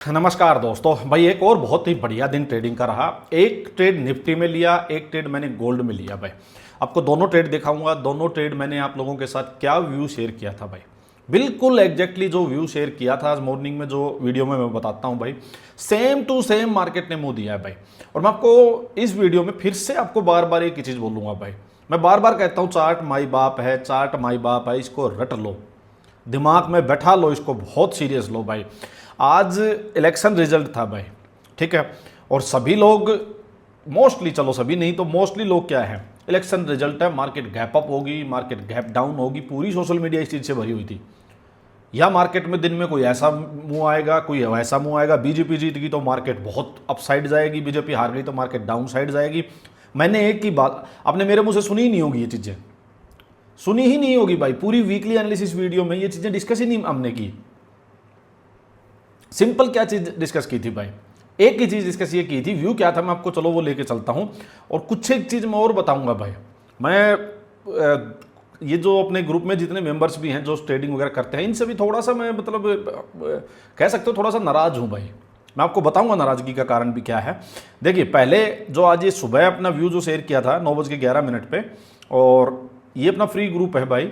नमस्कार दोस्तों। भाई एक और बहुत ही बढ़िया दिन ट्रेडिंग का रहा। एक ट्रेड निफ्टी में लिया, एक ट्रेड मैंने गोल्ड में लिया। भाई आपको दोनों ट्रेड दिखाऊंगा। दोनों ट्रेड मैंने आप लोगों के साथ क्या व्यू शेयर किया था भाई, बिल्कुल एग्जैक्टली जो व्यू शेयर किया था आज मॉर्निंग में, जो वीडियो में मैं बताता हूं भाई, सेम टू सेम मार्केट ने मुंह दिया है भाई। और मैं आपको इस वीडियो में फिर से आपको बार बार एक ही चीज़ बोलूँगा भाई। मैं बार बार कहता हूँ चार्ट माई बाप है, चार्ट माई बाप है, इसको रट लो, दिमाग में बैठा लो, इसको बहुत सीरियस लो भाई। आज इलेक्शन रिजल्ट था भाई, ठीक है, और सभी लोग मोस्टली, चलो सभी नहीं तो मोस्टली लोग क्या है, इलेक्शन रिजल्ट है, मार्केट गैप अप होगी, मार्केट गैप डाउन होगी, पूरी सोशल मीडिया इस चीज़ से भरी हुई थी। या मार्केट में दिन में कोई ऐसा मुंह आएगा, कोई वैसा मुंह आएगा, बीजेपी जीत गई तो मार्केट बहुत अपसाइड जाएगी, बीजेपी हार गई तो मार्केट डाउन साइड जाएगी। मैंने एक ही बात, आपने मेरे मुंह से सुनी ही नहीं होगी, ये चीज़ें सुनी ही नहीं होगी भाई। पूरी वीकली एनालिसिस वीडियो में ये चीज़ें डिस्कस ही नहीं हमने की। सिंपल क्या चीज़ डिस्कस की थी भाई, एक ही चीज़ डिस्कस ये की थी, व्यू क्या था मैं आपको चलो वो लेके चलता हूँ। और कुछ एक चीज़ मैं और बताऊंगा भाई। मैं ये जो अपने ग्रुप में जितने मेंबर्स भी हैं जो ट्रेडिंग वगैरह करते हैं, इनसे भी थोड़ा सा मैं मतलब कह सकते हो थोड़ा सा नाराज़ हूँ भाई। मैं आपको बताऊंगा नाराज़गी का कारण भी क्या है। देखिए, पहले जो आज ये सुबह अपना व्यू जो शेयर किया था 9:11 पे, और ये अपना फ्री ग्रुप है भाई।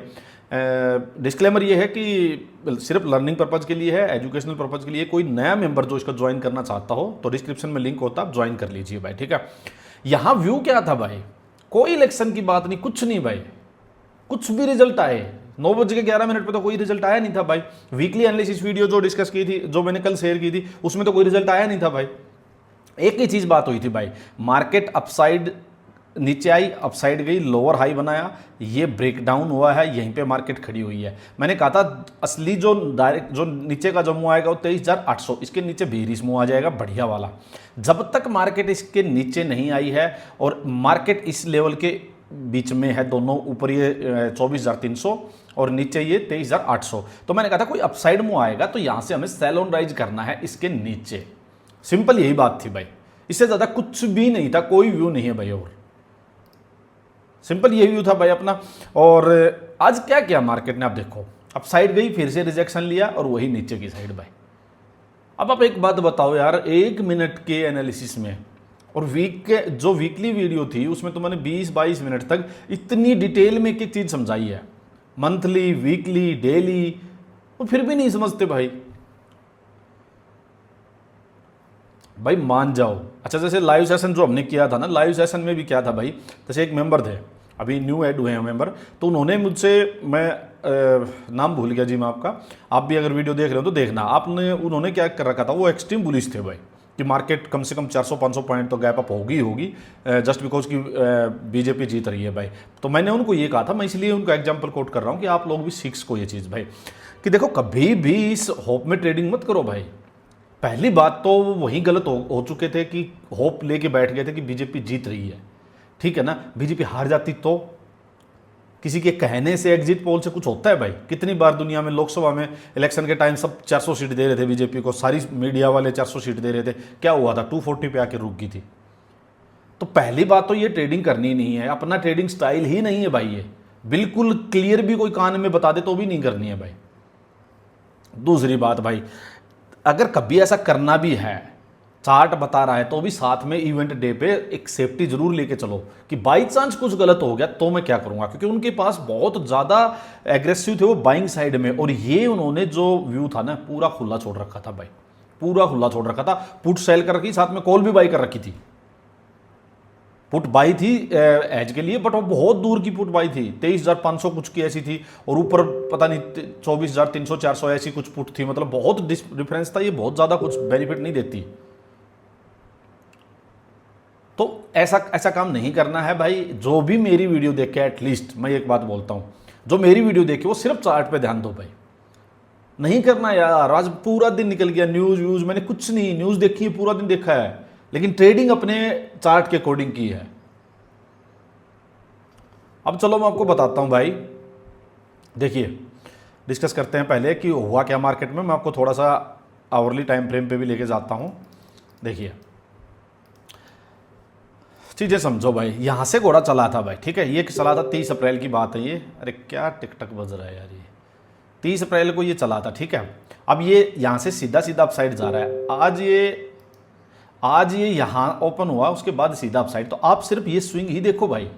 डिस्क्लेमर ये है कि सिर्फ लर्निंग पर्पज़ के लिए है, एजुकेशनल पर्पज़ के लिए। कोई नया मेंबर जो इसको ज्वाइन करना चाहता हो तो डिस्क्रिप्शन में लिंक होता है, आप ज्वाइन कर लीजिए भाई, ठीक है। यहाँ व्यू क्या था भाई, कोई इलेक्शन की बात नहीं, कुछ नहीं भाई, कुछ भी रिजल्ट आए 9:11 पे तो कोई रिजल्ट आया नहीं था भाई। वीकली एनालिसिस वीडियो जो डिस्कस की थी, जो मैंने कल शेयर की थी, उसमें तो कोई रिजल्ट आया नहीं था भाई। एक ही चीज़ बात हुई थी भाई, मार्केट अपसाइड नीचे आई, अपसाइड गई, लोअर हाई बनाया, ये ब्रेक डाउन हुआ है, यहीं पे मार्केट खड़ी हुई है। मैंने कहा था असली जो डायरेक्ट जो नीचे का जो मुँह आएगा वो 23,800, इसके नीचे बेरिस मुँह आ जाएगा बढ़िया वाला। जब तक मार्केट इसके नीचे नहीं आई है और मार्केट इस लेवल के बीच में है, दोनों ऊपर ये 24,300 और नीचे ये 23,800, तो मैंने कहा था कोई अपसाइड मुँह आएगा तो यहाँ से हमें सेल ऑन राइज करना है इसके नीचे। सिंपल यही बात थी भाई, इससे ज़्यादा कुछ भी नहीं था, कोई व्यू नहीं है भाई, और सिंपल ये व्यू था भाई अपना। और आज क्या किया मार्केट ने, आप देखो, अब साइड गई, फिर से रिजेक्शन लिया और वही नीचे की साइड भाई। अब आप एक बात बताओ यार, 1 मिनट के एनालिसिस में और वीक के जो वीकली वीडियो थी उसमें तो मैंने 20-22 मिनट तक इतनी डिटेल में एक एक चीज़ समझाई है, मंथली, वीकली, डेली, और फिर भी नहीं समझते भाई। भाई मान जाओ। अच्छा, जैसे लाइव सेशन जो हमने किया था ना, लाइव सेशन में भी क्या था भाई, जैसे एक मेंबर थे, अभी न्यू ऐड हुए हैं मेंबर, तो उन्होंने मुझसे, मैं नाम भूल गया जी मैं आपका, आप भी अगर वीडियो देख रहे हो तो देखना, आपने उन्होंने क्या कर रखा था, वो एक्सट्रीम बुलिश थे भाई कि मार्केट कम से कम 400-500 पॉइंट तो गैप अप होगी होगी जस्ट बिकॉज की बीजेपी जीत रही है भाई। तो मैंने उनको ये कहा था, मैं इसलिए उनका एग्जाम्पल कोट कर रहा हूँ कि आप लोग भी सीख को ये चीज़ भाई, कि देखो कभी भी इस होप में ट्रेडिंग मत करो भाई। पहली बात तो वही गलत हो चुके थे कि होप लेके बैठ गए थे कि बीजेपी जीत रही है, ठीक है ना। बीजेपी हार जाती तो किसी के कहने से, एग्जिट पोल से कुछ होता है भाई। कितनी बार दुनिया में लोकसभा में इलेक्शन के टाइम सब 400 सीट दे रहे थे बीजेपी को, सारी मीडिया वाले 400 सीट दे रहे थे, क्या हुआ था, 240 पे आके रुक गई थी। तो पहली बात तो ये ट्रेडिंग करनी नहीं है, अपना ट्रेडिंग स्टाइल ही नहीं है भाई ये, बिल्कुल क्लियर भी कोई कान में बता दे तो भी नहीं करनी है भाई। दूसरी बात भाई, अगर कभी ऐसा करना भी है, चार्ट बता रहा है तो भी साथ में इवेंट डे पे एक सेफ्टी जरूर लेके चलो कि बाई चांस कुछ गलत हो गया तो मैं क्या करूंगा, क्योंकि उनके पास बहुत ज़्यादा एग्रेसिव थे वो बाइंग साइड में। और ये उन्होंने जो व्यू था ना पूरा खुला छोड़ रखा था भाई, पूरा खुला छोड़ रखा था। पुट सेल कर रखी, साथ में कॉल भी बाई कर रखी थी। पुट बाई थी एज के लिए, बट वो बहुत दूर की पुट बाई थी, 23,500 कुछ की ऐसी थी, और ऊपर पता नहीं 24,300-400 ऐसी कुछ पुट थी। मतलब बहुत डिफरेंस था, ये बहुत ज़्यादा कुछ बेनिफिट नहीं देती। तो ऐसा ऐसा काम नहीं करना है भाई। जो भी मेरी वीडियो देखे, एटलीस्ट मैं एक बात बोलता हूँ, जो मेरी वीडियो देखे वो सिर्फ चार्ट पे ध्यान दो भाई। नहीं करना यार, आज पूरा दिन निकल गया, न्यूज़ व्यूज़ मैंने कुछ नहीं, न्यूज़ देखी है, पूरा दिन देखा है, लेकिन ट्रेडिंग अपने चार्ट के अकॉर्डिंग की है। अब चलो मैं आपको बताता हूं भाई, देखिए डिस्कस करते हैं पहले कि हुआ क्या मार्केट में। मैं आपको थोड़ा सा आवरली टाइम फ्रेम पे भी लेके जाता हूं। देखिए चीज़ें समझो भाई, यहां से घोड़ा चला था भाई, ठीक है, ये चला था 30 अप्रैल की बात है ये। अरे क्या टिकटक बज रहा है यार, ये 30 अप्रैल को ये चला था, ठीक है। अब ये यहाँ से सीधा सीधा अपसाइड जा रहा है। आज ये यहाँ ओपन हुआ, उसके बाद सीधा अपसाइड। तो आप सिर्फ ये स्विंग ही देखो भाई,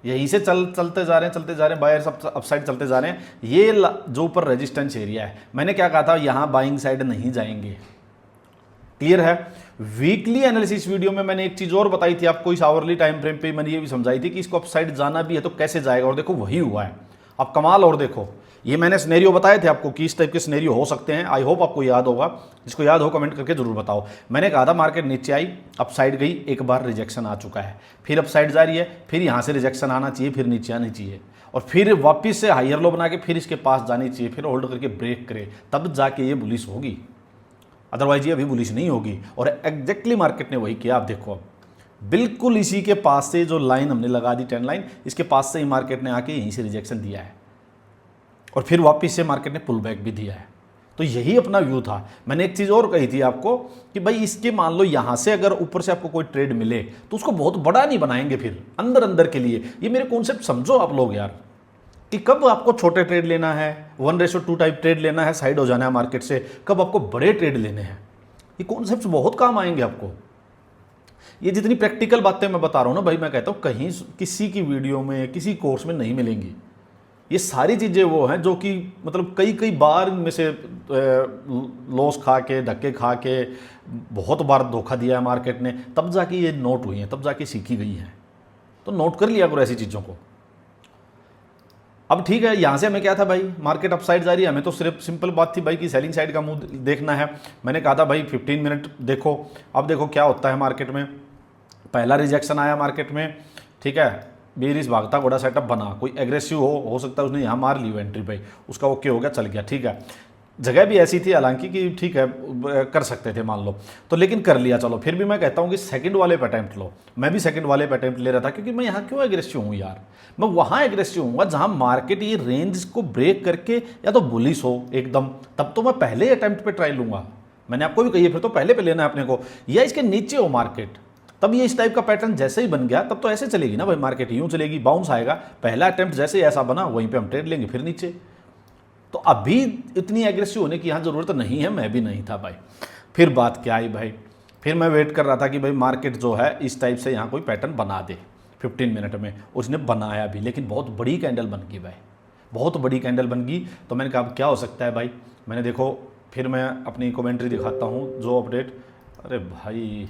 यहीं से चलते जा रहे हैं बायर सब अपसाइड चलते जा रहे हैं। ये जो ऊपर रेजिस्टेंस एरिया है, मैंने क्या कहा था, यहाँ बाइंग साइड नहीं जाएंगे। क्लियर है। वीकली एनालिसिस वीडियो में मैंने एक चीज और बताई थी आपको, इस आवरली टाइम फ्रेम पे मैंने ये भी समझाई थी कि इसको अपसाइड जाना भी है तो कैसे जाएगा, और देखो वही हुआ है। अब कमाल, और देखो ये मैंने सिनेरियो बताए थे आपको कि इस टाइप के सिनेरियो हो सकते हैं। आई होप आपको याद होगा, जिसको याद हो कमेंट करके जरूर बताओ। मैंने कहा था मार्केट नीचे आई, अपसाइड गई, एक बार रिजेक्शन आ चुका है, फिर अपसाइड जा रही है, फिर यहाँ से रिजेक्शन आना चाहिए, फिर नीचे आनी चाहिए, और फिर वापस से हायर लो बना के फिर इसके पास जानी चाहिए, फिर होल्ड करके ब्रेक करे, तब जाके ये बुलिश होगी। अदरवाइज ये अभी बुलिश नहीं होगी। और एग्जैक्टली मार्केट ने वही किया। आप देखो, अब बिल्कुल इसी के पास से जो लाइन हमने लगा दी 10 लाइन, इसके पास से ही मार्केट ने आके यहीं से रिजेक्शन दिया है, और फिर वापस से मार्केट ने पुल बैक भी दिया है। तो यही अपना व्यू था। मैंने एक चीज़ और कही थी आपको कि भाई इसके मान लो यहाँ से अगर ऊपर से आपको कोई ट्रेड मिले तो उसको बहुत बड़ा नहीं बनाएंगे, फिर अंदर अंदर के लिए। ये मेरे कॉन्सेप्ट समझो आप लोग यार, कि कब आपको छोटे ट्रेड लेना है, 1:2 टाइप ट्रेड लेना है, साइड हो जाना है मार्केट से, कब आपको बड़े ट्रेड लेने हैं। ये कॉन्सेप्ट बहुत काम आएंगे आपको। ये जितनी प्रैक्टिकल बातें मैं बता रहा हूँ ना भाई, मैं कहता हूँ कहीं किसी की वीडियो में, किसी कोर्स में नहीं मिलेंगी। ये सारी चीज़ें वो हैं जो कि मतलब कई कई बार में से लॉस खा के, धक्के खा के, बहुत बार धोखा दिया है मार्केट ने, तब जाके ये नोट हुई हैं, तब जाके सीखी गई हैं। तो नोट कर लिया करो ऐसी चीज़ों को। अब ठीक है, यहाँ से हमें क्या था भाई, मार्केट अपसाइड जा रही है, हमें तो सिर्फ सिंपल बात थी भाई कि सेलिंग साइड का मुंह देखना है। मैंने कहा था भाई 15 मिनट देखो। अब देखो क्या होता है मार्केट में। पहला रिजेक्शन आया मार्केट में, ठीक है, बेरिश भागता घोड़ा सेटअप बना, कोई एग्रेसिव हो सकता है उसने यहाँ मार ली एंट्री भाई, उसका ओके हो गया, चल गया, ठीक है। जगह भी ऐसी थी हालांकि कि ठीक है कर सकते थे मान लो, तो लेकिन कर लिया। चलो फिर भी मैं कहता हूँ कि सेकंड वाले पे अटेम्प्ट लो। मैं भी सेकंड वाले पे अटेम्प्ट ले रहा था, क्योंकि मैं यहाँ क्यों एग्रेसिव हूँ यार, मैं वहाँ एग्रेसिव हूँ जहाँ मार्केट ये रेंज को ब्रेक करके या तो बुलिश हो एकदम, तब तो मैं पहले अटेम्प्ट पे ट्राई लूँगा। मैंने आपको भी कही है, फिर तो पहले पे लेना है अपने को, या इसके नीचे हो मार्केट, तब ये इस टाइप का पैटर्न जैसे ही बन गया तब तो ऐसे चलेगी ना भाई मार्केट, यूँ चलेगी, बाउंस आएगा, पहला अटेम्प्ट जैसे ही ऐसा बना वहीं पे हम ट्रेड लेंगे, फिर नीचे। तो अभी इतनी एग्रेसिव होने की यहाँ ज़रूरत नहीं है, मैं भी नहीं था भाई। फिर बात क्या आई भाई, फिर मैं वेट कर रहा था कि भाई मार्केट जो है इस टाइप से यहाँ कोई पैटर्न बना दे 15 मिनट में। उसने बनाया भी, लेकिन बहुत बड़ी कैंडल बन गई भाई, बहुत बड़ी कैंडल बन गई। तो मैंने कहा अब क्या हो सकता है भाई। मैंने देखो, फिर मैं अपनी कमेंट्री दिखाता हूँ जो अपडेट। अरे भाई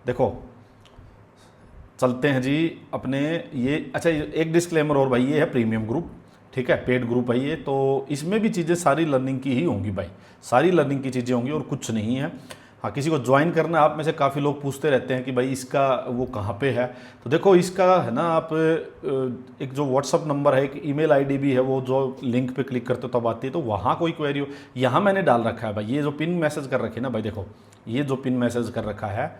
देखो, चलते हैं जी अपने ये। अच्छा एक डिस्क्लेमर और भाई, ये है प्रीमियम ग्रुप, ठीक है, पेड ग्रुप है ये, तो इसमें भी चीज़ें सारी लर्निंग की ही होंगी भाई, सारी लर्निंग की चीज़ें होंगी और कुछ नहीं है। हाँ, किसी को ज्वाइन करना, आप में से काफ़ी लोग पूछते रहते हैं कि भाई इसका वो कहाँ पे है। तो देखो इसका है ना, आप एक जो व्हाट्सअप नंबर है, एक ईमेल आईडी भी है, वो जो लिंक पे क्लिक करते हो तब आती है। तो वहाँ कोई क्वेरी हो, यहाँ मैंने डाल रखा है भाई, ये जो पिन मैसेज कर रखे ना भाई, देखो ये जो पिन मैसेज कर रखा है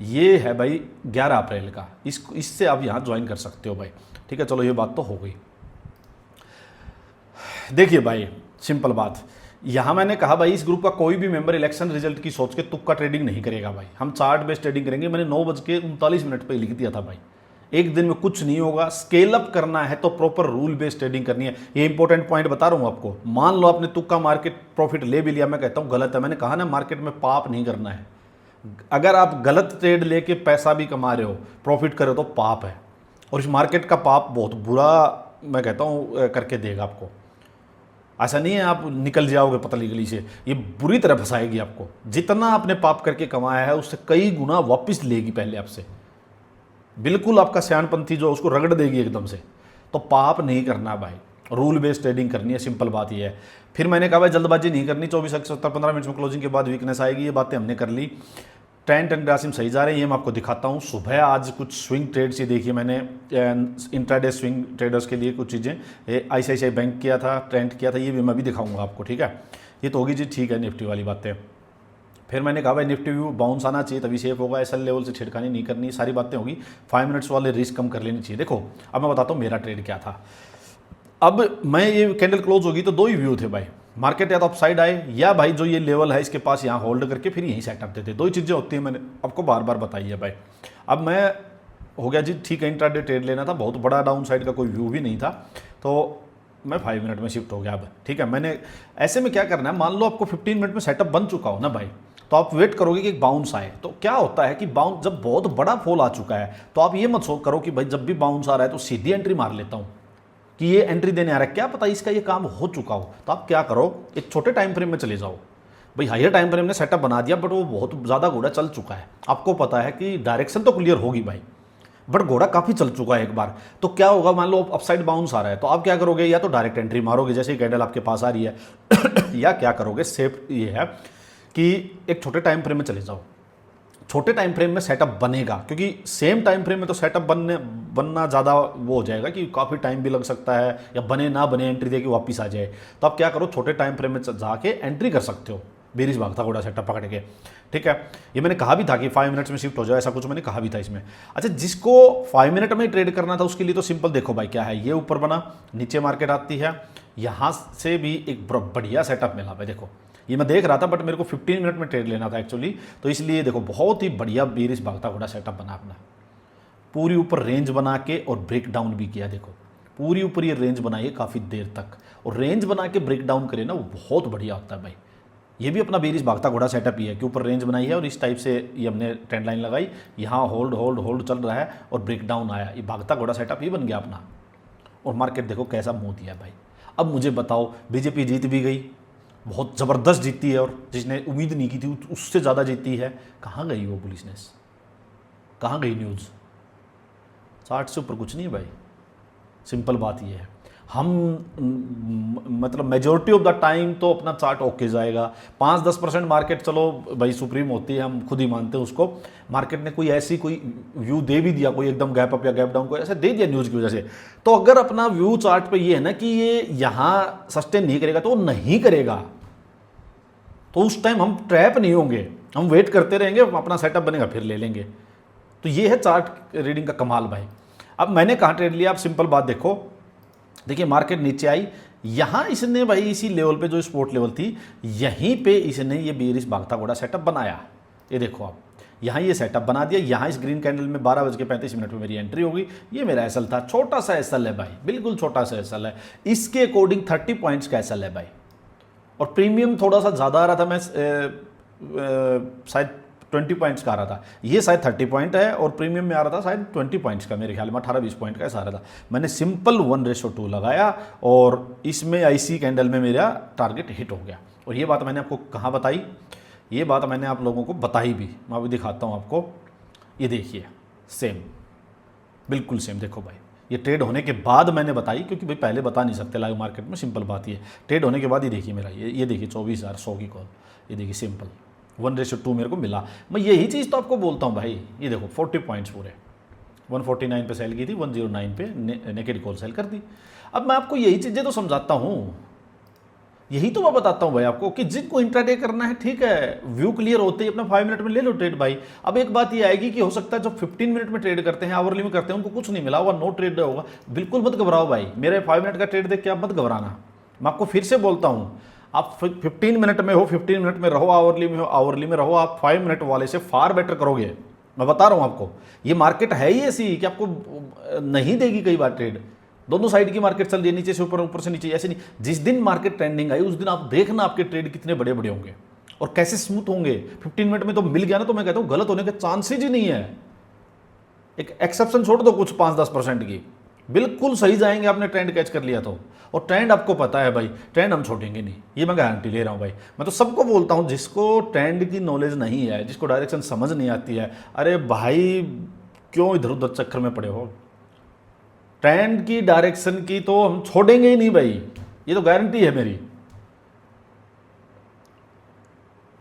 ये है भाई 11 अप्रैल का, इससे आप यहाँ ज्वाइन कर सकते हो भाई, ठीक है। चलो ये बात तो हो गई। देखिए भाई सिंपल बात, यहाँ मैंने कहा भाई इस ग्रुप का कोई भी मेंबर इलेक्शन रिजल्ट की सोच के तुक्का ट्रेडिंग नहीं करेगा भाई, हम चार्ट बेस्ड ट्रेडिंग करेंगे। मैंने 9:39 पे लिख दिया था भाई, एक दिन में कुछ नहीं होगा। स्केल अप करना है तो प्रॉपर रूल बेस्ड ट्रेडिंग करनी है। ये इंपॉर्टेंट पॉइंट बता रहा हूँ आपको। मान लो आपने तुक्का मार्केट प्रॉफिट ले भी लिया, मैं कहता हूँ गलत है। मैंने कहा ना मार्केट में पाप नहीं करना है। अगर आप गलत ट्रेड लेके पैसा भी कमा रहे हो, प्रॉफिट कर रहे हो, तो पाप है, और इस मार्केट का पाप बहुत बुरा मैं कहता हूँ करके देगा आपको। ऐसा नहीं है आप निकल जाओगे पतली गली से, ये बुरी तरह फंसाएगी आपको। जितना आपने पाप करके कमाया है उससे कई गुना वापस लेगी पहले आपसे, बिल्कुल आपका सियानपंथी जो उसको रगड़ देगी एकदम से। तो पाप नहीं करना भाई, रूल बेस्ड ट्रेडिंग करनी है, सिंपल बात ये है। फिर मैंने कहा भाई जल्दबाजी नहीं करनी, 24-15 मिनट में क्लोजिंग के बाद वीकनेस आएगी, ये बातें हमने कर ली। ट्रेंड एंड ग्रासिम सही जा रहे हैं, ये मैं आपको दिखाता हूँ। सुबह आज कुछ स्विंग ट्रेड्स ये देखिए मैंने, इंट्राडे स्विंग ट्रेडर्स के लिए कुछ चीज़ें ICICI बैंक किया था, ट्रेंड किया था, ये भी मैं भी दिखाऊंगा आपको, ठीक है। ये तो होगी जी, ठीक है, निफ्टी वाली बातें। फिर मैंने कहा भाई निफ्टी व्यू बाउंस आना चाहिए तभी सेफ होगा, SL लेवल से छिड़कानी नहीं करनी, सारी बातें होगी। 5 मिनट्स वाले रिस्क कम कर लेनी चाहिए। देखो अब मैं बताता हूँ मेरा ट्रेड क्या था। अब मैं ये कैंडल क्लोज होगी तो दो ही व्यू थे भाई, मार्केट या तो अपसाइड आए या भाई जो ये लेवल है इसके पास यहाँ होल्ड करके फिर यहीं सेटअप देते। दो ही चीज़ें होती हैं, मैंने आपको बार बार बताई है भाई। अब मैं हो गया जी ठीक है, इंट्राडे ट्रेड लेना था, बहुत बड़ा डाउन साइड का कोई व्यू भी नहीं था। तो मैं 5 मिनट में शिफ्ट हो गया अब, ठीक है। मैंने ऐसे में क्या करना है, मान लो आपको 15 मिनट में सेटअप बन चुका हो ना भाई, तो आप वेट करोगे कि एक बाउंस आए। तो क्या होता है कि बाउंस जब बहुत बड़ा फॉल आ चुका है तो आप ये मत सोच करो कि भाई जब भी बाउंस आ रहा है तो सीधी एंट्री मार लेता हूँ कि ये एंट्री देने आ रहा है, क्या पता इसका ये काम हो चुका हो। तो आप क्या करो, एक छोटे टाइम फ्रेम में चले जाओ भाई। हायर टाइम फ्रेम ने सेटअप बना दिया बट वो बहुत ज़्यादा घोड़ा चल चुका है, आपको पता है कि डायरेक्शन तो क्लियर होगी भाई, बट घोड़ा काफ़ी चल चुका है एक बार। तो क्या होगा, मान लो अपसाइड बाउंस आ रहा है तो आप क्या करोगे, या तो डायरेक्ट एंट्री मारोगे जैसे ही कैंडल आपके पास आ रही है या क्या करोगे, सेफ ये है कि एक छोटे टाइम फ्रेम में चले जाओ। छोटे टाइम फ्रेम में सेटअप बनेगा, क्योंकि सेम टाइम फ्रेम में तो सेटअप बनना ज़्यादा वो हो जाएगा कि काफ़ी टाइम भी लग सकता है, या बने ना बने एंट्री दे के वापस आ जाए। तो आप क्या करो, छोटे टाइम फ्रेम में जाके एंट्री कर सकते हो बेरिश भागता घोड़ा सेटअप पकड़ के, ठीक है। ये मैंने कहा भी था कि 5 मिनट्स में शिफ्ट हो जाए, ऐसा कुछ मैंने कहा भी था इसमें। अच्छा, जिसको 5 मिनट में ट्रेड करना था उसके लिए तो सिंपल देखो भाई क्या है, ये ऊपर बना, नीचे मार्केट आती है, यहाँ से भी एक बढ़िया सेटअप मिला भाई। देखो ये मैं देख रहा था बट मेरे को 15 मिनट में ट्रेड लेना था एक्चुअली, तो इसलिए देखो बहुत ही बढ़िया बेरिश भागता घोड़ा सेटअप बना अपना। पूरी ऊपर रेंज बना के और ब्रेक डाउन भी किया, देखो पूरी ऊपर ये रेंज बनाई है काफ़ी देर तक, और रेंज बना के ब्रेक डाउन करे ना वो बहुत बढ़िया होता है भाई। ये भी अपना बेरिश भागता घोड़ा सेटअप ही है कि ऊपर रेंज बनाई है और इस टाइप से ये हमने ट्रेंड लाइन लगाई, यहाँ होल्ड होल्ड होल्ड चल रहा है और ब्रेक डाउन आया, ये भागता घोड़ा सेटअप ही बन गया अपना। और मार्केट देखो कैसा मुँह दिया भाई। अब मुझे बताओ, बीजेपी जीत भी गई, बहुत ज़बरदस्त जीती है, और जिसने उम्मीद नहीं की थी उससे ज़्यादा जीती है। कहाँ गई वो पुलिसनेस, कहाँ गई न्यूज़? चार्ट से ऊपर कुछ नहीं है भाई, सिंपल बात ये है। हम मतलब मेजोरिटी ऑफ द टाइम तो अपना चार्ट ओके जाएगा। 5-10% मार्केट चलो भाई सुप्रीम होती है, हम खुद ही मानते हैं उसको। मार्केट ने कोई ऐसी कोई व्यू दे भी दिया, कोई एकदम गैप अप या गैप डाउन को ऐसे दे दिया न्यूज़ की वजह से, तो अगर अपना व्यू चार्ट पे ये है ना कि ये यहाँ सस्टेन नहीं करेगा तो वो नहीं करेगा, तो उस टाइम हम ट्रैप नहीं होंगे, हम वेट करते रहेंगे, अपना सेटअप बनेगा फिर ले लेंगे। तो ये है चार्ट रीडिंग का कमाल भाई। अब मैंने कहाँ ट्रेड लिया, आप सिंपल बात देखो, देखिए मार्केट नीचे आई, यहाँ इसने भाई इसी लेवल पे जो स्पोर्ट लेवल थी यहीं पे इसने ये बेरिश भागता घोड़ा सेटअप बनाया। ये देखो आप, यहाँ ये सेटअप बना दिया, यहाँ इस ग्रीन कैंडल में 12:35 में मेरी एंट्री होगी। ये मेरा एसएल था, छोटा सा एसएल है भाई, बिल्कुल छोटा सा एसएल है, इसके अकॉर्डिंग 30 पॉइंट्स का एसएल है भाई। और प्रीमियम थोड़ा सा ज़्यादा आ रहा था, मैं शायद 20 पॉइंट्स का आ रहा था, ये शायद 30 पॉइंट है, और प्रीमियम में आ रहा था शायद 20 पॉइंट्स का, मेरे ख्याल में 18-20 पॉइंट का ऐसा आ रहा था। मैंने सिंपल 1:2 लगाया और इसमें आईसी कैंडल में मेरा टारगेट हिट हो गया। और ये बात मैंने आपको कहाँ बताई, ये बात मैंने आप लोगों को बताई भी, मैं अभी दिखाता हूँ आपको। ये देखिए सेम, बिल्कुल सेम, देखो भाई ये ट्रेड होने के बाद मैंने बताई, क्योंकि भाई पहले बता नहीं सकते लाइव मार्केट में, सिंपल बात ये ट्रेड होने के बाद ही देखिए मेरा ये देखिए 24,100 की कॉल, ये देखिए सिंपल 1:2 मेरे को मिला। मैं यही चीज़ तो आपको बोलता हूँ भाई, ये देखो 40 पॉइंट्स पूरे, 149 पे सेल की थी, 109 पे नेकेड कॉल सेल कर दी। अब मैं आपको यही चीज़ें तो समझाता हूँ, यही तो मैं बताता हूँ भाई आपको कि जिनको इंट्राडे करना है ठीक है, व्यू क्लियर होते ही अपना 5 मिनट में ले लो ट्रेड भाई। अब एक बात ये आएगी कि हो सकता है जो 15 मिनट में ट्रेड करते हैं, आवरली में करते हैं, उनको कुछ नहीं मिला होगा, नो ट्रेड होगा, बिल्कुल मत घबराओ भाई। मेरे 5 मिनट का ट्रेड देख के आप मत घबराना, मैं आपको फिर से बोलता हूँ, आप 15 मिनट में हो, 15 मिनट में रहो, आवरली में हो, आवरली में रहो, आप 5 मिनट वाले से फार बेटर करोगे, मैं बता रहा हूँ आपको। ये मार्केट है ही ऐसी कि आपको नहीं देगी कई बार ट्रेड, दोनों साइड की मार्केट चल रही है, नीचे से ऊपर, ऊपर से नीचे, ऐसे नहीं। जिस दिन मार्केट ट्रेंडिंग आई उस दिन आप देखना आपके ट्रेड कितने बड़े बड़े होंगे और कैसे स्मूथ होंगे। 15 मिनट में तो मिल गया ना, तो मैं कहता हूँ गलत होने के चांसेज ही नहीं है। एक एक्सेप्शन छोड़ दो कुछ 5-10% की, बिल्कुल सही जाएंगे, आपने ट्रेंड कैच कर लिया तो। और ट्रेंड आपको पता है भाई, ट्रेंड हम छोड़ेंगे नहीं, ये मैं गारंटी ले रहा हूँ भाई। मैं तो सबको बोलता हूँ, जिसको ट्रेंड की नॉलेज नहीं है, जिसको डायरेक्शन समझ नहीं आती है, अरे भाई क्यों इधर उधर चक्कर में पड़े हो, ट्रेंड की डायरेक्शन की तो हम छोड़ेंगे ही नहीं भाई, ये तो गारंटी है मेरी।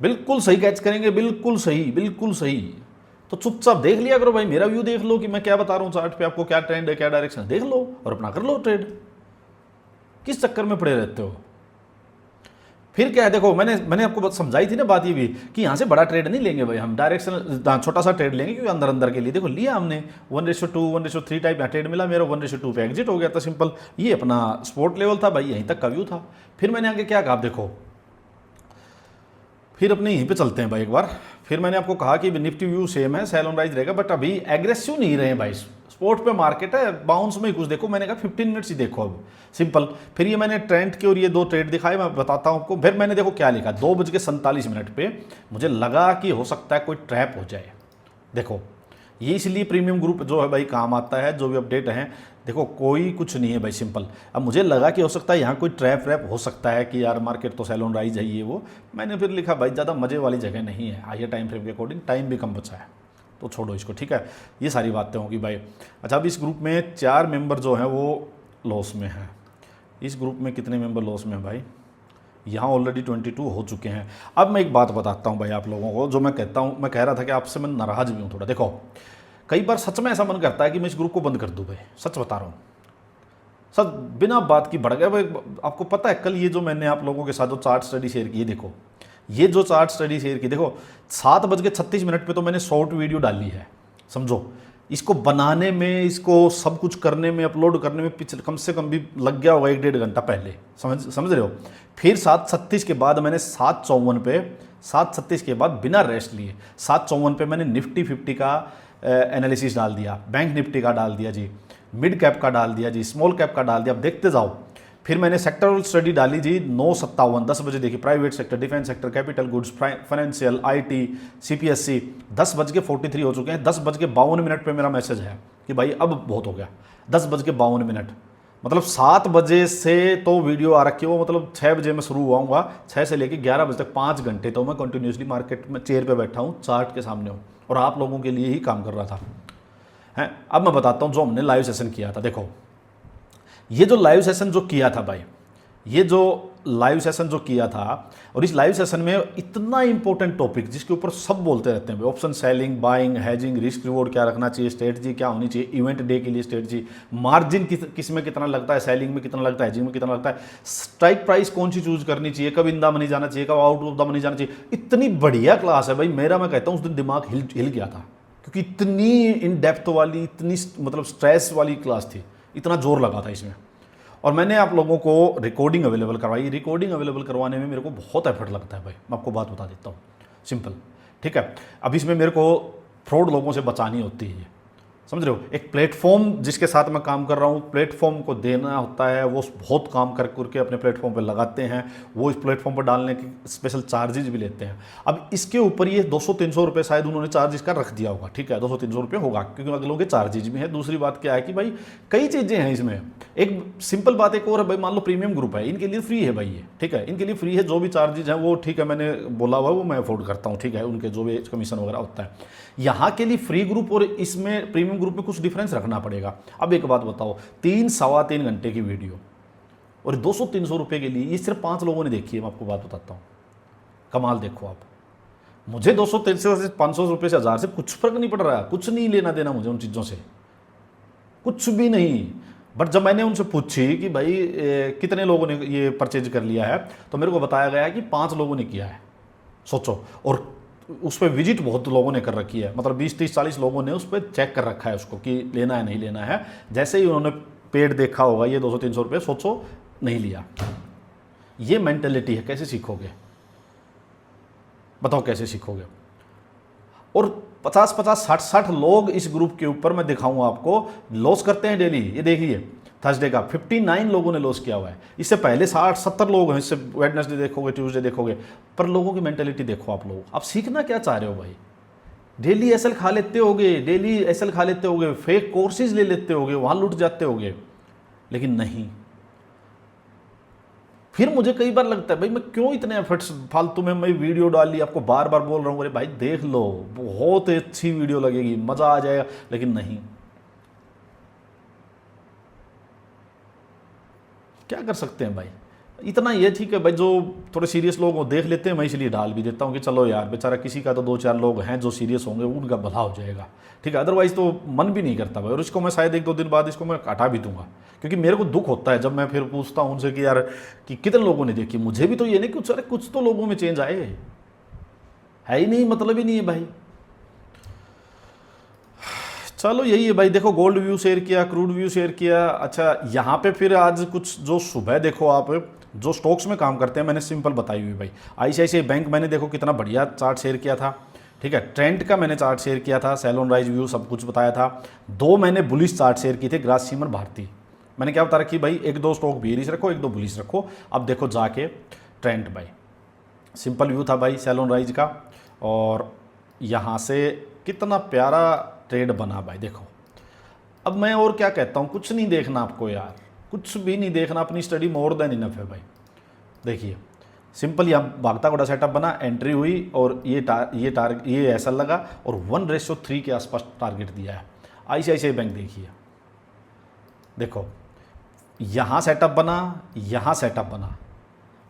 बिल्कुल सही कैच करेंगे, बिल्कुल सही, बिल्कुल सही। तो चुपचाप देख लिया करो भाई, मेरा व्यू देख लो कि मैं क्या बता रहा हूँ चार्ट पे आपको, क्या ट्रेंड है, क्या डायरेक्शन है, देख लो और अपना कर लो ट्रेड। किस चक्कर में पड़े रहते हो? फिर क्या है, देखो मैंने आपको समझाई थी ना बात ये भी कि यहाँ से बड़ा ट्रेड नहीं लेंगे भाई हम, डायरेक्शन छोटा सा ट्रेड लेंगे, क्योंकि अंदर अंदर के लिए देखो लिया हमने 1:2 1:3 टाइप यहाँ ट्रेड मिला, मेरा 1:2 पे एग्जिट हो गया था सिंपल। ये अपना स्पोर्ट लेवल था भाई, यहीं तक का व्यू था। फिर मैंने आगे क्या कहा, देखो फिर अपने यहीं पे चलते हैं भाई एक बार। फिर मैंने आपको कहा कि निफ्टी व्यू सेम है, सेल ऑन राइज रहेगा, बट अभी एग्रेसिव नहीं रहे भाई स्पोर्ट पे मार्केट है, बाउंस में ही कुछ देखो। मैंने कहा 15 मिनट्स ही देखो अब, सिंपल। फिर ये मैंने ट्रेंड के और ये 2 ट्रेड दिखाए, मैं बताता हूँ आपको। फिर मैंने देखो क्या लिखा, 2:47 पे मुझे लगा कि हो सकता है कोई ट्रैप हो जाए। देखो ये इसलिए प्रीमियम ग्रुप जो है भाई काम आता है, जो भी अपडेट है। देखो कोई कुछ नहीं है भाई, सिंपल। अब मुझे लगा कि हो सकता है यहाँ कोई ट्रैप व्रैप हो सकता है कि यार मार्केट तो सेलोन राइज है ये वो। मैंने फिर लिखा भाई ज़्यादा मजे वाली जगह नहीं है, हाइयर टाइम फ्रेम के अकॉर्डिंग टाइम भी कम बचा है, तो छोड़ो इसको, ठीक है। ये सारी बातें होंगी भाई। अच्छा, अब इस ग्रुप में 4 मेंबर जो हैं वो लॉस में हैं। इस ग्रुप में कितने मेंबर लॉस में हैं भाई? यहाँ ऑलरेडी 22 हो चुके हैं। अब मैं एक बात बताता हूँ भाई आप लोगों को, जो मैं कहता हूँ, मैं कह रहा था कि आपसे मैं नाराज़ भी हूँ थोड़ा। देखो कई बार सच में ऐसा मन करता है कि मैं इस ग्रुप को बंद कर दूँ भाई, सच बता रहा हूँ। सर बिना बात की बढ़ गया भाई। आपको पता है कल ये जो मैंने आप लोगों के साथ जो चार्ट स्टडी शेयर की, देखो ये जो चार्ट स्टडी शेयर की, देखो 7:36 पे तो मैंने शॉर्ट वीडियो डाली है, समझो। इसको बनाने में, इसको सब कुछ करने में, अपलोड करने में पिछले कम से कम भी लग गया होगा 1-1.5 घंटा पहले, समझ रहे हो। फिर 7:36 के बाद मैंने 7:54 के बाद बिना रेस्ट लिए 7:54 पे मैंने निफ्टी 50 का एनालिसिस डाल दिया, बैंक निफ्टी का डाल दिया जी, मिड कैप का डाल दिया जी, स्मॉल कैप का डाल दिया। अब देखते जाओ। फिर मैंने सेक्टरल स्टडी डाली जी 9:57, 10 बजे देखिए, private sector, defence sector, capital goods, financial, IT, CPSC। 10:43 हो चुके हैं। 10:52 पे मेरा मैसेज है कि भाई अब बहुत हो गया। 10:52, मतलब 7 बजे से तो वीडियो आ रखी हो, मतलब 6 बजे मैं शुरू हुआ, 6 से लेकर 11 बजे तक 5 घंटे तो मैं कंटिन्यूसली मार्केट में चेयर पे बैठा हूँ, चार्ट के सामने हूँ और आप लोगों के लिए ही काम कर रहा था हैं। अब मैं बताता हूँ जो हमने लाइव सेशन किया था। देखो ये जो लाइव सेशन जो किया था भाई, ये जो लाइव सेशन जो किया था, और इस लाइव सेशन में इतना इंपॉर्टेंट टॉपिक जिसके ऊपर सब बोलते रहते हैं भाई, option selling, buying, hedging, risk reward क्या रखना चाहिए, स्ट्रेटजी क्या होनी चाहिए, इवेंट डे के लिए स्ट्रेटजी, मार्जिन किस में कितना लगता है, सेलिंग में कितना लगता है, हेजिंग में कितना लगता है, स्ट्राइक प्राइस कौन सी चूज करनी चाहिए, कब इन द मनी जाना चाहिए, कब आउट ऑफ द मनी जाना चाहिए। इतनी बढ़िया क्लास है भाई मेरा, मैं कहता हूँ उस दिन दिमाग हिल गया था, क्योंकि इतनी इन डेप्थ वाली, इतनी मतलब स्ट्रेस वाली क्लास थी, इतना जोर लगा था इसमें। और मैंने आप लोगों को रिकॉर्डिंग अवेलेबल करवाई। रिकॉर्डिंग अवेलेबल करवाने में मेरे को बहुत एफर्ट लगता है भाई, मैं आपको बात बता देता हूँ, सिंपल, ठीक है। अब इसमें मेरे को फ्रॉड लोगों से बचानी होती है, समझ रहे हो। एक प्लेटफॉर्म जिसके साथ मैं काम कर रहा हूँ, प्लेटफॉर्म को देना होता है, वो बहुत काम करके अपने प्लेटफॉर्म पे लगाते हैं, वो इस प्लेटफॉर्म पर डालने के स्पेशल चार्जेज भी लेते हैं। अब इसके ऊपर ये 200-300 रुपये शायद उन्होंने चार्ज इसका रख दिया होगा, ठीक है, 200-300 रुपये होगा, क्योंकि अगलों के चार्जेज भी हैं। दूसरी बात क्या है कि भाई कई चीज़ें हैं इसमें। एक सिंपल बात एक और है भाई, मान लो प्रीमियम ग्रुप है, इनके लिए फ्री है भाई ये, ठीक है, इनके लिए फ्री है। जो भी चार्जेज हैं वो ठीक है, मैंने बोला हुआ वो मैं अफोर्ड करता हूँ, ठीक है, उनके जो भी कमीशन वगैरह होता है। यहाँ के लिए फ्री ग्रुप और इसमें प्रीमियम ग्रुप में कुछ डिफरेंस रखना पड़ेगा। अब एक बात बताओ, 3-3.25 घंटे की वीडियो और 200-300 रुपये के लिए, ये सिर्फ 5 लोगों ने देखी है। मैं आपको बात बताता हूँ, कमाल देखो आप। मुझे 200-300 से 500 रुपये से 1000 से कुछ फर्क नहीं पड़ रहा है, कुछ नहीं लेना देना मुझे उन चीज़ों से, कुछ भी नहीं। बट जब मैंने उनसे पूछी कि भाई कितने लोगों ने ये परचेज कर लिया है, तो मेरे को बताया गया है कि 5 लोगों ने किया है, सोचो। और उस पर विजिट बहुत लोगों ने कर रखी है, मतलब 20-30-40 लोगों ने उस पर चेक कर रखा है उसको कि लेना है नहीं लेना है। जैसे ही उन्होंने पेड देखा होगा ये 200-300 रुपये, सोचो नहीं लिया। ये मेंटेलिटी है, कैसे सीखोगे बताओ, कैसे सीखोगे। और 50-50, 60-60 लोग इस ग्रुप के ऊपर मैं दिखाऊंगा आपको लॉस करते हैं डेली। ये देखिए थर्सडे का 59 लोगों ने लॉस किया हुआ है। इससे पहले 60-70 लोग हैं, इससे वेडनेसडे देखोगे, ट्यूसडे देखोगे। पर लोगों की मेंटेलिटी देखो आप लोग, आप सीखना क्या चाह रहे हो भाई। डेली एसएल खा लेते होगे, डेली एसएल खा लेते होगे, फेक कोर्सेज ले लेते होगे, वहाँ लुट जाते होगे, लेकिन नहीं। फिर मुझे कई बार लगता है भाई मैं क्यों इतने एफर्ट्स फालतू में, मैं वीडियो डाल ली, आपको बार बार बोल रहा हूँ अरे भाई देख लो, बहुत अच्छी वीडियो लगेगी, मज़ा आ जाएगा, लेकिन नहीं। क्या कर सकते हैं भाई, इतना ये ठीक है भाई, जो थोड़े सीरियस लोग वो देख लेते हैं, मैं इसलिए डाल भी देता हूँ कि चलो यार बेचारा किसी का तो 2-4 लोग हैं जो सीरियस होंगे, उनका भला हो जाएगा, ठीक है। अदरवाइज़ तो मन भी नहीं करता भाई। और इसको मैं शायद 1-2 दिन बाद इसको मैं हटा भी दूंगा, क्योंकि मेरे को दुख होता है जब मैं फिर पूछता हूँ उनसे कि यार कि कितने लोगों ने देखी। मुझे भी तो ये नहीं कुछ, अरे कुछ तो लोगों में चेंज आए, है ही नहीं, मतलब ही नहीं है भाई। चलो यही है भाई। देखो गोल्ड व्यू शेयर किया, क्रूड व्यू शेयर किया। अच्छा यहाँ पे फिर आज कुछ जो सुबह देखो आप जो स्टॉक्स में काम करते हैं, मैंने सिंपल बताई हुई भाई। ICICI बैंक मैंने देखो कितना बढ़िया चार्ट शेयर किया था, ठीक है। ट्रेंड का मैंने चार्ट शेयर किया था, सेल ऑन राइज व्यू सब कुछ बताया था। 2 मैंने बुलिश चार्ट शेयर किए थे, ग्रासिम और भारती। मैंने क्या बता रखा कि भाई 1-2 स्टॉक बेयरिश रखो, 1-2 बुलिश रखो। अब देखो जाके ट्रेंड भाई, सिंपल व्यू था भाई सेल ऑन राइज का, और यहाँ से कितना प्यारा ट्रेड बना भाई देखो। अब मैं और क्या कहता हूँ, कुछ नहीं देखना आपको यार, कुछ भी नहीं देखना, अपनी स्टडी मोर देन इनफ है भाई। देखिए सिंपल यहाँ भागता घोड़ा सेटअप बना, एंट्री हुई और ये ऐसा लगा और 1:3 के आसपास टारगेट दिया है। ICICI बैंक देखिए, देखो यहाँ सेटअप बना, यहाँ सेटअप बना,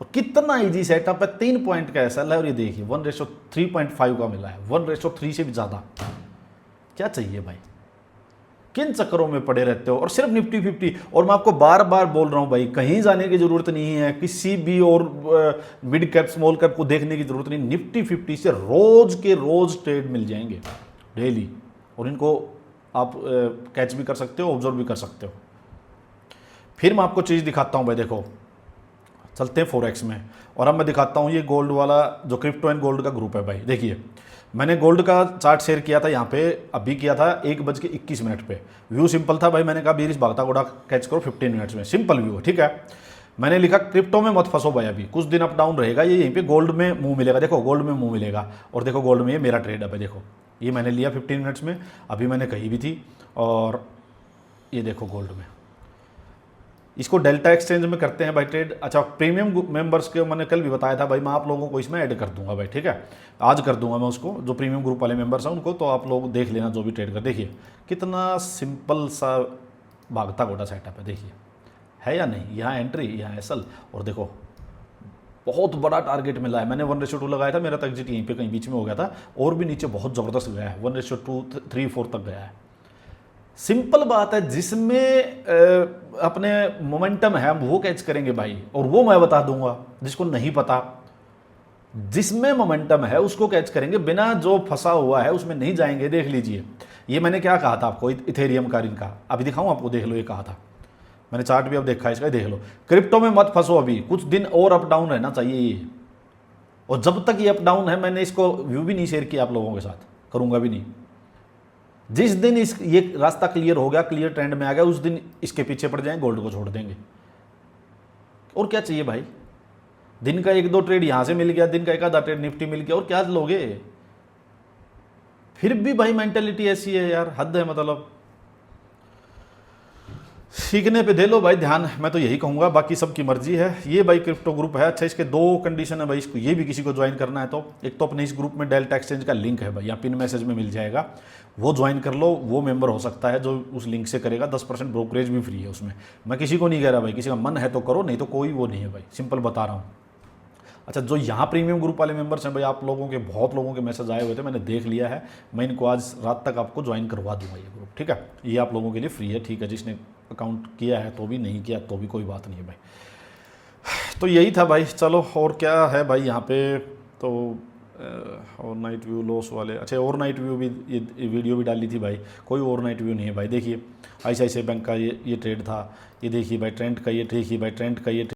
और कितना इजी सेटअप है, 3 पॉइंट का ऐसा है, और ये देखिए 1:3.5 का मिला है, 1:3 से भी ज़्यादा। क्या चाहिए भाई, किन चक्करों में पड़े रहते हो। और सिर्फ निफ्टी 50, और मैं आपको बार बार बोल रहा हूं भाई, कहीं जाने की जरूरत नहीं है, किसी भी और मिड कैप स्मॉल कैप को देखने की जरूरत नहीं। निफ्टी 50 से रोज के रोज ट्रेड मिल जाएंगे डेली, और इनको आप कैच भी कर सकते हो, ऑब्जर्व भी कर सकते हो। फिर मैं आपको चीज़ दिखाता हूं भाई, देखो चलते हैं फॉरेक्स में, और अब मैं दिखाता हूं ये गोल्ड वाला जो क्रिप्टो एंड गोल्ड का ग्रुप है भाई। देखिए मैंने गोल्ड का चार्ट शेयर किया था यहाँ पे, अभी किया था 1:21 पे। व्यू सिंपल था भाई, मैंने कहा बीरिश भागता घोड़ा कैच करो 15 मिनट्स में, सिंपल व्यू है, ठीक है। मैंने लिखा क्रिप्टो में मत फंसो भाई, अभी कुछ दिन अप डाउन रहेगा, ये यहीं पे गोल्ड में मुंह मिलेगा। देखो गोल्ड में मुंह मिलेगा, और देखो गोल्ड में ये मेरा ट्रेड है भाई, देखो ये मैंने लिया 15 मिनट्स में, अभी मैंने कही भी थी, और ये देखो गोल्ड में। इसको डेल्टा एक्सचेंज में करते हैं भाई ट्रेड। अच्छा, प्रीमियम मेंबर्स के मैंने कल भी बताया था भाई, मैं आप लोगों को इसमें ऐड कर दूंगा भाई, ठीक है। आज कर दूंगा मैं उसको, जो प्रीमियम ग्रुप वाले मेंबर्स हैं उनको, तो आप लोग देख लेना जो भी ट्रेड कर। देखिए कितना सिंपल सा भागता घोड़ा सेटअप है, देखिए है या नहीं। यहाँ एंट्री, यहाँ एसल, और देखो बहुत बड़ा टारगेट मिला है। मैंने 1:2 लगाया था, मेरा तो एग्जिट यहीं पे कहीं बीच में हो गया था, और भी नीचे बहुत ज़बरदस्त गया है, 1:2, 3, 4 तक गया है। सिंपल बात है, जिसमें अपने मोमेंटम है हम वो कैच करेंगे भाई, और वो मैं बता दूंगा जिसको नहीं पता। जिसमें मोमेंटम है उसको कैच करेंगे, बिना जो फंसा हुआ है उसमें नहीं जाएंगे। देख लीजिए ये मैंने क्या कहा था आपको, इथेरियम का रिंग का, अभी दिखाऊं आपको, देख लो ये कहा था मैंने, चार्ट भी अब देखा है इसका, देख लो। क्रिप्टो में मत फंसो, अभी कुछ दिन और अप डाउन रहना चाहिए ये, और जब तक ये अप डाउन है, मैंने इसको व्यू भी नहीं शेयर किया आप लोगों के साथ, करूंगा भी नहीं। जिस दिन ये रास्ता क्लियर हो गया, क्लियर ट्रेंड में आ गया, उस दिन इसके पीछे पड़ जाएंगे, गोल्ड को छोड़ देंगे। और क्या चाहिए भाई, दिन का 1-2 ट्रेड यहां से मिल गया, दिन का 1-आधा ट्रेड निफ्टी मिल गया, और क्या लोगे। फिर भी भाई मेंटेलिटी ऐसी है यार, हद है। मतलब सीखने पे दे लो भाई ध्यान, मैं तो यही कहूँगा, बाकी सबकी मर्जी है। ये भाई क्रिप्टो ग्रुप है। अच्छा, इसके 2 कंडीशन है भाई, इसको ये भी किसी को ज्वाइन करना है तो, एक तो अपने इस ग्रुप में डेल्टा एक्सचेंज का लिंक है भाई, यहाँ पिन मैसेज में मिल जाएगा, वो ज्वाइन कर लो, वो मेंबर हो सकता है जो उस लिंक से करेगा। 10% ब्रोकरेज भी फ्री है उसमें। मैं किसी को नहीं कह रहा भाई, किसी का मन है तो करो, नहीं तो कोई वो नहीं है भाई, सिंपल बता रहा हूँ। अच्छा, जो यहाँ प्रीमियम ग्रुप वाले मेंबर्स हैं भाई, आप लोगों के बहुत लोगों के मैसेज आए हुए थे, मैंने देख लिया है, मैं इनको आज रात तक आपको ज्वाइन करवा दूंगा ये ग्रुप, ठीक है। ये आप लोगों के लिए फ्री है, ठीक है। जिसने अकाउंट किया है तो भी, नहीं किया तो भी कोई बात नहीं है भाई। तो यही था भाई, चलो और क्या है भाई यहाँ पे, तो और नाइट व्यू लॉस वाले। अच्छा, और नाइट व्यू भी ये वीडियो भी डाली थी भाई, कोई और नाइट व्यू नहीं है भाई। देखिए ICICI बैंक का ये ट्रेड था, ये देखिए भाई ट्रेंड का, ये देखिए भाई ट्रेंड का ये